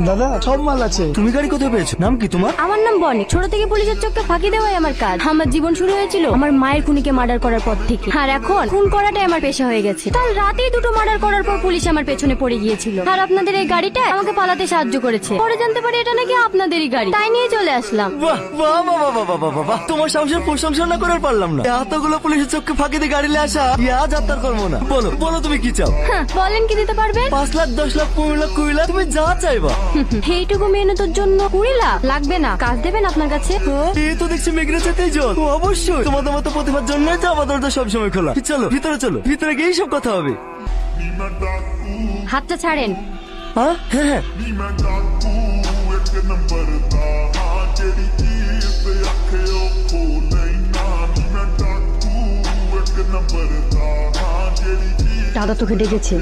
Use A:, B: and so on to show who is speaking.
A: দাদা সব মাল আছে।
B: তুমি গাড়ি কোথায় পেয়েছো? নাম কি তোমার?
C: আমার নাম বনি। ছোট থেকে পুলিশের চোখকে ফাঁকি দেওয়াই আমার কাজ। আমার জীবন শুরু হয়েছিল আমার মায়ের খুনিকে মার্ডার করার পর থেকে, আর এখন খুন করাটাই আমার পেশা হয়ে গেছে। কাল রাতেই দুটো মার্ডার করার পর পুলিশ আমার পেছনে পড়ে গিয়েছিল, আর আপনাদের এই গাড়িটা আমাকে পালাতে সাহায্য করেছে। পরে জানতে পারি এটা নাকি আপনাদেরই গাড়ি, তাই নিয়ে চলে আসলাম।
B: বাহ বাহ বাহ বাহ বাহ বাহ বাহ, তোমার সাহসের প্রশংসা না করে পারলাম না। এতগুলো পুলিশের চোখকে ফাঁকি দিয়ে গাড়ি নিয়ে আসা আজ আর তার কর্ম না। বলো বলো তুমি কি চাও?
C: হ্যাঁ, বলেন কি দিতে পারবেন?
B: 5 লাখ 10 লাখ 15 লাখ 20 লাখ তুমি যা চাইবা।
C: এইটুকু মেহনতের জন্য 20 লাখ লাগবে না? কাজ দেবেন আপনার কাছে?
B: এই তো দেখছি মেঘনা চাইতেই জল। অবশ্যই তোমাদের মতো প্রতিভার জন্য তো আমাদের তো সবসময় খোলা। চলো ভিতরে চলো, ভিতরে গিয়ে সব কথা হবে।
C: হাতটা ছাড়েন।
B: হ্যাঁ হ্যাঁ হ্যাঁ।
C: দাদা তোকে ডেকেছে।